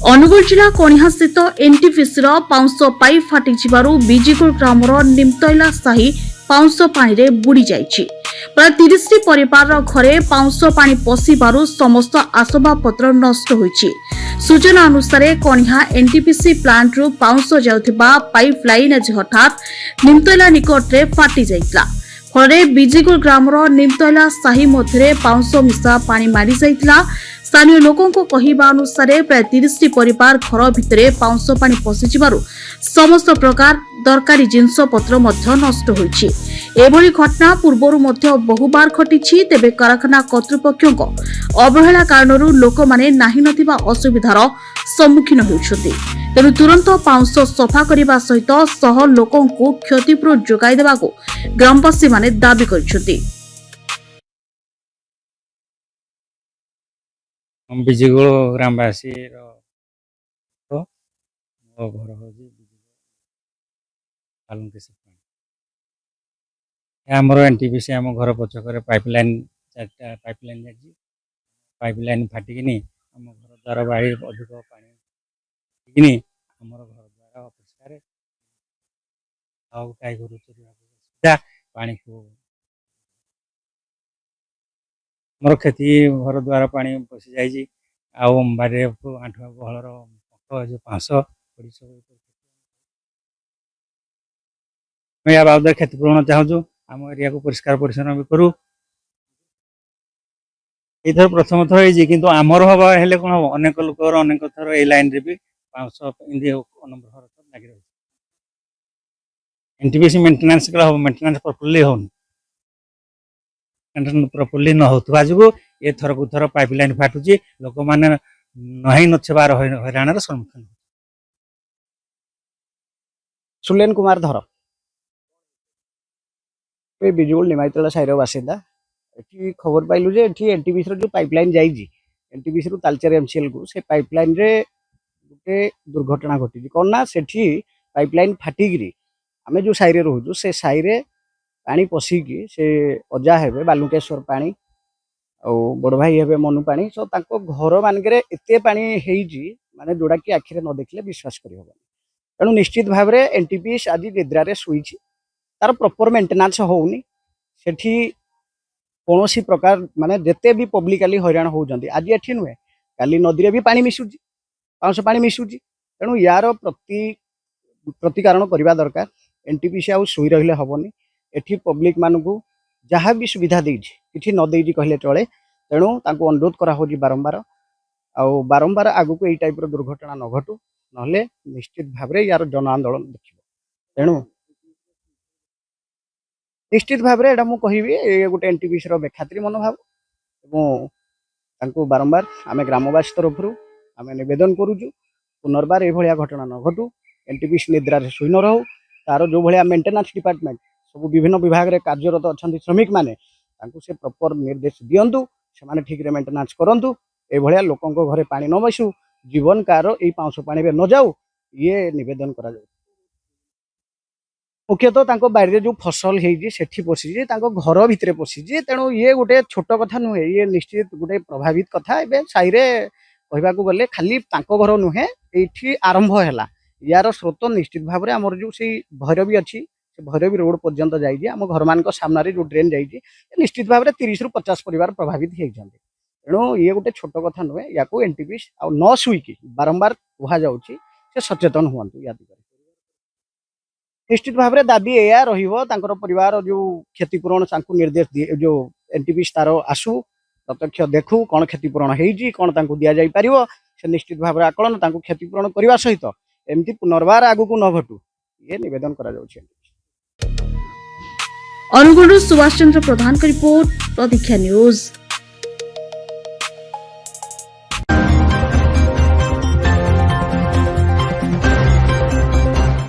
अनुगुल जिला कणिहा स्थित NTPC पाउंश pipe फाटिजिबारु बिजिगुल grammar निमतैला साही पाउंश पानी रे बुड़ी जाइछि। प्राय 30 परिवार घरे पाउंश पानी पशिबारु समस्त आसबाबपत्र नष्ट होइछि। सूचना अनुसार कणिहा एनटीपीसी प्लांट रु पाउंश जाउथिबा पाइप लाइन आज हठात निमतैला निकट रे फाटि जाइतला। फଳରେ बिजिगुल ग्रामर निमतैला साही मध्य पाउंश मिशा पानी मारी जाइतला। स्थानीय लोकों को कहिबा अनुसार प्राय 30 परिवार घर भितर पाउंश पानी पशिजिबारु समस्त प्रकार दरकारी जिनस पत्र मध्य नष्ट होइछि। एभली घटना पूर्वरु मध्य बहुबार घटिछि। तेबे कारखाना कर्तृपक्षक अवहेला कारणरू लोक माने नाही नथिबा असुविधार सम्मुखीन होउछथि। तेणु तुरंत पाउंश सफा करने सहित सह लोकों को क्षतिपूरण जोगाई देबाको ग्रामवासी माने दाबी करिछथि। बिजिगुल ग्रामवासी घर आमर एनटीपीसी आम घर पछक पाइपलाइन 4टा पाइपलाइन जाइए। पाइपलाइन फाटिकी आम घर द्वार बाड़ी अधिक पानी आम घर द्वार अपरिष्कार गाई गोरु चुरा पानी मोर क्षति घर द्वार पानी पशि जाइए। बारे आंठ गहलर जो पाँच या बाबद क्षतिपूरण चाहूँ आम एरिया को परिष्कार परिच्छन्न भी करूँ। ये प्रथम थर कि आमर हवा हेले कौन हम अनेक लोक अनेक थर ए लाइन रे भी पाँच अनंबर लगी रही। एनटीपीसी मेंटेनेंस मेंटेनेंस प्रॉपर्ली होनी प्रॉपर्ली न होता जो ये थर को थर पाइपलाइन फाटुची लोक मैंने नही नबार हईराण सम्मुखीन। सुलेन कुमार धर बिजुल निमाईतला साइर बासिंदा। ये खबर पाइलु जे एनटीपीसी जो पाइपलाइन जाइए एनटीपीसी रु तालचेर एमसीएल को से पाइपलाइन रे गोटे दुर्घटना घटी कौन ना से पाइपलाइन फाटिकी आम जो साइरे रोचु से साइरे पानी पशिकी से अजा हे बालुकेश्वर पानी और बड़ भाई हे मनु पानी सो तांको घर मानक एते पानी माने जोड़ा कि आखिरे न देखले विश्वास कर तेणु निश्चित भाव में एनटीपीसी आज निद्रारे शुईछि। तार प्रॉपर मेंटेनेंस होउनी सेठी कौन सी प्रकार माने जेते भी पब्लिकली हैरान होउजंती आज एठी नुहे काली नदी भी पानी मिसुची पाउंश पानी मिसुची। तेणु यार प्रतिकारण करने दरकार। एनटीपीसी आउ शुई रहिले हबनी एठी पब्लिक मानकू जहाँ भी सुविधा देछि किछि न देछि कहले चले। तेणु तांको अनुरोध करा होछि बारंबार आउ बारंबार आगु को एई टाइप रो दुर्घटना न घटू नहले निश्चित भाव में यार जन आंदोलन देखिबो। तेणु निश्चित भाव में एटा मु कहिबी ये गोटे एनटीपीसी रो बेखातिर मनोभाव एवं तांको बारंबार आम ग्रामवासी तरफ आम निवेदन करूचु पुनर्बार ये भलिया घटना न घटू। एनटीपीसी निद्रा शुई न रहू। तार जो भाया मेंटेनेंस डिपार्टमेंट सब विभिन्न विभाग में कार्यरत अच्छा श्रमिक मैंने से प्रॉपर निर्देश दिंतु से ठीक रे मेंटेनेंस करूँ। ये लोकों घरे पानी न बसू जीवन कार ये पाउंश पानी में न जाऊ ये निवेदन करा जाऊ। मुख्यतः बाड़ी जो फसल होती पशिजे घर भितर पशिजे। तेणु ये गोटे छोट कथा नुहे ये निश्चित गोटे प्रभावित कथा। ए साइरे कहवाक गले खाली घर नुहे ये आरंभ है यार स्रोत निश्चित भाव में आमर जो से भैरवी अच्छी भैरवी रोड पर्यंत जाइए आम घर मान सामने जो ड्रेन जाइए निश्चित भाव में 30 रु 50 परिवार प्रभावित होती। तेणु ये गोटे छोट कथा नुहे या एनटीपीसी आ न शुईकी बारंबार कहुच्छी से सचेतन हूँ या निश्चित भाव में दाबी या परिवार जो क्षतिपूरण निर्देश दिए जो एनटीपीसी तार आसू प्रत्यक्ष देखू कौन क्षतिपूरण होती कौन दि जापर से निश्चित भाव में आकलन क्षतिपूरण करने सहित एमती पुनर्बार आगु को न घटू ये निवेदन करा जाउछि। अनुगुल सुभाष चंद्र प्रधान का रिपोर्ट प्रतीक्षा न्यूज।